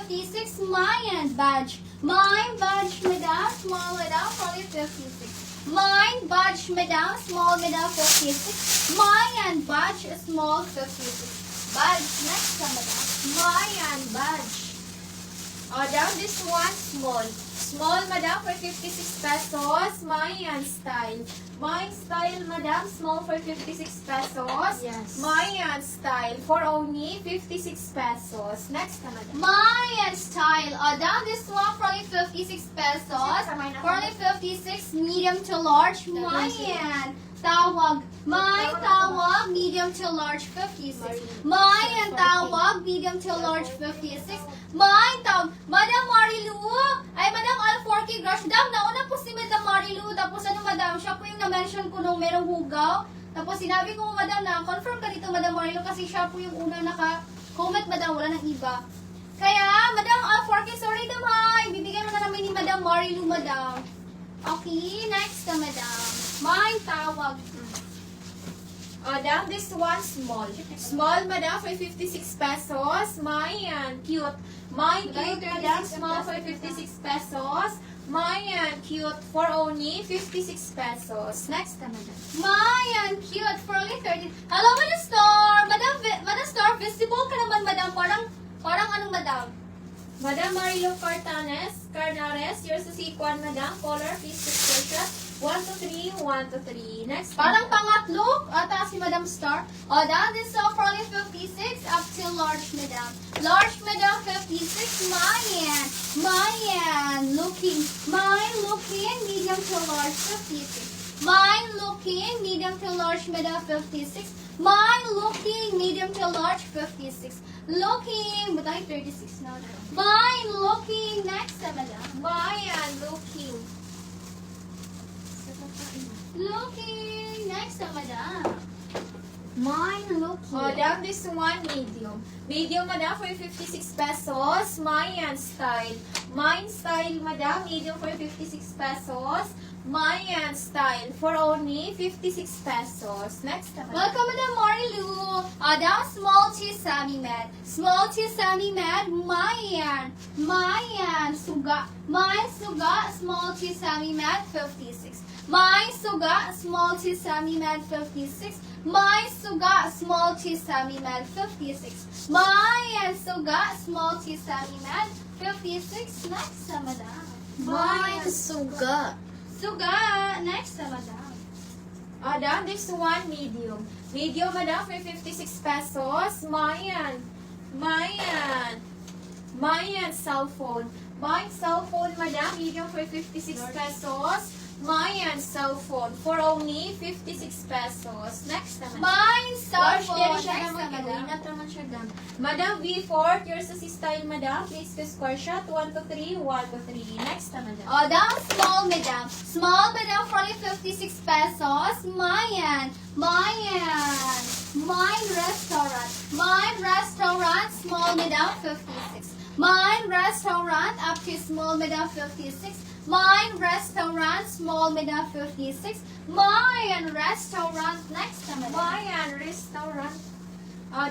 56, mine badge. Mine badge, madam, small, madam, for only 56. Mine badge, madam, small, madam, 56. Mine badge, small, 56. Badge, next one, madam. Mine badge. Down this one, small. Small, madam, for 56 pesos. Mayan style. Mayan style, madam, small for 56 pesos. Yes. Mayan style for only 56 pesos. Next na, madam. Mayan style. Down this one for only 56 pesos. For only 56, medium to large. Mayan. Tawag. May tawag, medium to large, 56. Mayan tawag, medium to large, 56. May tawag. Madam Marilu. Ay, Madam Al-4K Grush. Dam, nauna po si Madam Marilu. Tapos ano, Madam, siya po yung na-mention ko nung merong hugaw. Tapos sinabi ko, Madam, na confirm ka dito, Madam Marilu, kasi siya po yung una naka-comment, Madam, wala nang iba. Kaya, Madam Al-4K, sorry, Madam, ha. Ibibigay mo na namin ni Madam Marilu, Madam. Okay, next na, Madam. May tawag. Down this one, small. Small, madam, for 56 pesos. Mayan, cute. Mayan, cute, madam, small for 56 pesos. Mayan, cute, for only 56 pesos. Next na, madam. Mayan, cute, for only 30. Hello, Madam Star. Madam Star, visible ka naman, Madam. Parang anong, Madam? Madam Marilo Carnares, yours to see one, madam. Color, please, screenshot. 1 to 3, 1 to 3. Next. Parang pangatlo, ata si Madam Star. Down this for only 56, up to large, Madam. Large, Madam, 56. Mayan, looking, medium to large, 56. Mine looking, medium to large, Madam, 56. Mine looking, medium to large, 56. Looking, but I 36 now. Mine looking, next, Madam. Mayan, looking. Looking, next, Madam. Mine looking. Down this one, medium. Medium, madam, for 56 pesos. Mayan style. Mayan style, madam, medium for 56 pesos. Mayan style for only 56 pesos. Next, madam. Welcome, Madam Marilu. Down small to Sammy Med. Small to Sammy Med. Mayan, suga. Mayan suga, small to Sammy Med, 56. Mayan suga, small to Sammy Med, 56. Mayan suga, small to Sammy Med, 56. Mayan suga, small to Sammy Med, 56. Next, Madam. Mayan suga. Suga, next, Madam. Down this one, medium. Medium, madam, for 56 pesos. Mayan cell phone. Mayan cell phone, madam, medium for 56 pesos. Mayan cell phone for only 56 pesos. Next naman. Mine cell phone. Large, siya Next, naman, Madam. naman siya gam. Madam V4, yours to see style, madam. Please the square shot. 1 to 3, 1 to 3. Next na, madam. Down small, Madam. Small, Madam, for only 56 pesos. Mine restaurant. Mine restaurant, small, Madam, 56. Mine restaurant, up to small, Madam, 56. Mine restaurant, small, Madam, 56. Mine restaurant, next na, Madam. Mayan restaurant.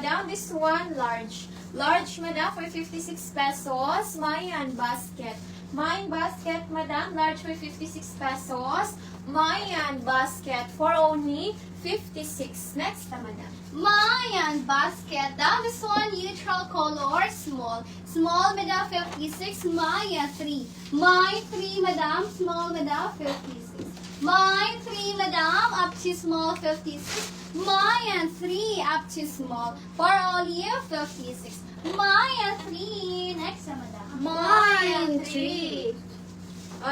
Down this one, large. Large, madam, for 56 pesos. Mayan basket. Mayan basket, madam, large for 56 pesos. Mayan basket for only 56. Next na, madam. Mayan basket. Down this one, neutral color, small. Small, Madam, 56. Maya 3. My 3, Madam, small, Madam, 56. My 3, Madam, up to small, 56. Maya 3, up to small, for only 56. Maya 3, next, Madam. Mayan 3.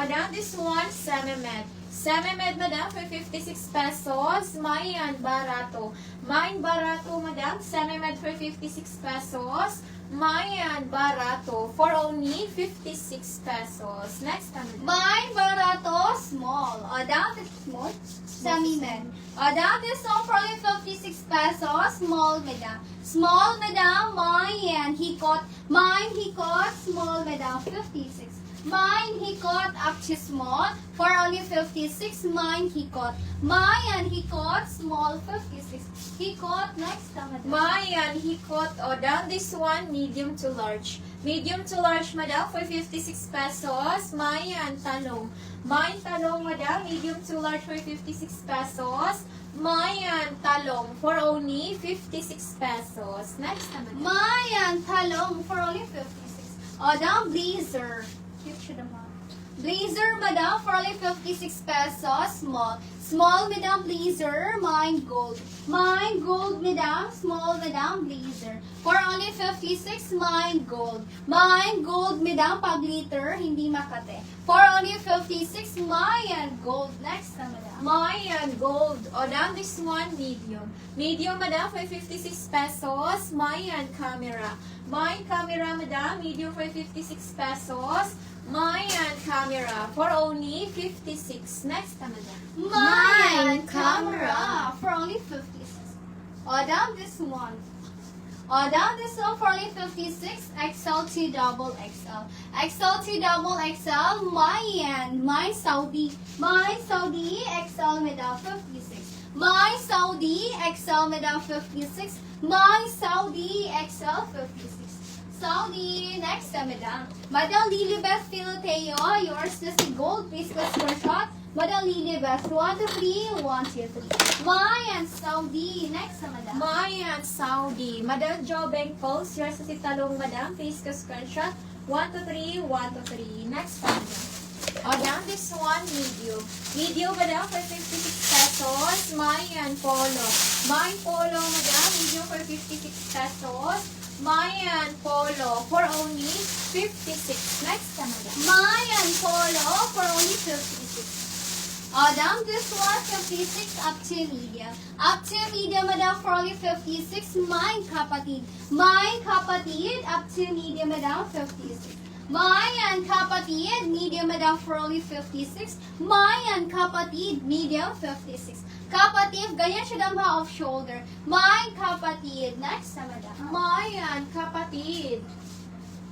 Down this one, Sememed. Sememed, madam, for 56 pesos. Mayan barato. Mayan barato, madam. Sememed for 56 pesos. Mayan barato for only 56 pesos. Next time. Mine barato, small. Down the small, semi-med. Down this one for only 56 pesos, small, Madam. Small, Madam, mine, hikot. Mine, hikot, small, Madam. madam, 56. Mine, hikot, up to small, for only 56. Mine, hikot. Mine, hikot, small, 56. Hikot, next, madam. Mayan, hikot, o down this one, medium to large. Medium to large, madam, for 56 pesos. Mayan, talong. Mayan, talong, madam, medium to large for 56 pesos. Mayan, talong, for only 56 pesos. Next, madam. Mayan, talong, for only 56. O, down, blazer. Cute siya naman. Blazer, madam, for only 56 pesos. Small. Small, madam, blazer. Mine, gold. Mine, gold, madam. Small, madam, blazer. For only 56, mine, gold. Mine, gold, madam. Pag liter, hindi makate. For only 56, mine, gold. Next na, madam. Mayan, gold. O down this one, medium. Medium, madam, for 56 pesos. Mayan, camera. Mayan, camera, madam, medium for 56 pesos. Mayan, camera, for only 56. Next, madam. Mine, camera, for only 56. O, down this one. O, down this one for only 56. XL to double XL. XL to double XL. Mine. Mine Saudi. Mine Saudi. XL madam 56. Mine Saudi. XL madam 56. Mine Saudi. XL 56. Saudi. Next madam. Madam Lilibeth Filoteo. Yours is the gold. Please go screenshot. Madam Lilibeth. 1, 2, 3. 1, 2, 3. Mayan Saudi. Next madam. Mayan, Saudi. Madam Jobeng Post, yours sa si Talong, madam. Please ka screenshot. 1, 2, 3, 1, 2, 3. Next, madam. O, down this one, medium. Medium, madam, for 56 pesos. Mayan, polo. Mayan, polo, madam. Medium for 56 pesos. Mayan, polo, for only 56. Next, madam. Mayan Polo for only 56. Madam, this one 56 up to medium. Up to medium, madam, for only 56. Mine kapatid. Mine kapatid, up to medium, madam, 56. Mayan kapatid, medium, madam, for only 56. Mayan kapatid, medium, 56. Kapatid, ganyan siya dam off shoulder. Mine kapatid. Next na, madam. Mayan, kapatid.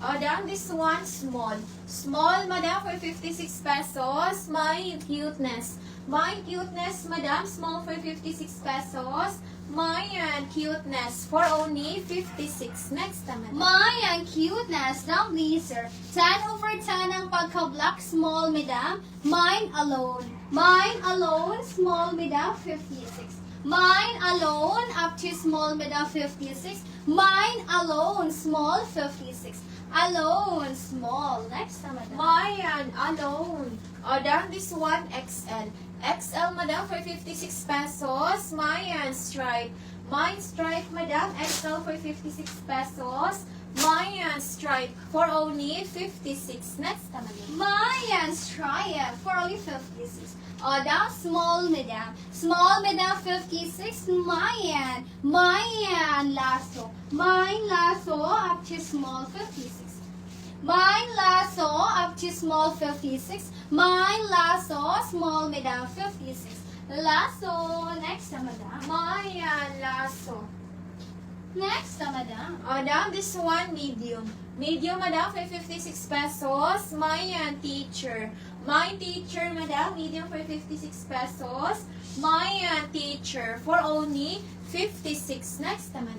O, down this one, small. Small, madam, for 56 pesos. My cuteness. My cuteness, madam, small for 56 pesos. Mayan, cuteness, for only 56. Next, madam. Mayan cuteness ng blazer. 10 over 10 ang pagka-black, small, madam. Mine alone. Mine alone, small, madam, 56. Mine alone, up to small, madam, 56. Mine alone, small, 56. Alone, small. Next na, madam. Mayan, alone. O, down this one, XL. XL, madam, for 56 pesos. Mayan, stripe. Mayan, stripe, madam. XL for 56 pesos. Mayan, stripe, for only 56. Next na, madam. Mayan stripe for only 56. O, down small, madam. Small, madam, 56. Mayan. Mayan lasso. Mine lasso up to small, 56. Mine lasso up to small, 56. Mine lasso, small, madam, 56. Lasso. Next na, madam. Mayan, lasso. Next na, madam. O, down this one, medium. Medium, madam, for 56 pesos. Mayan, teacher. My teacher, madam, medium for 56 pesos. Mayan, teacher, for only 56. Next, madam.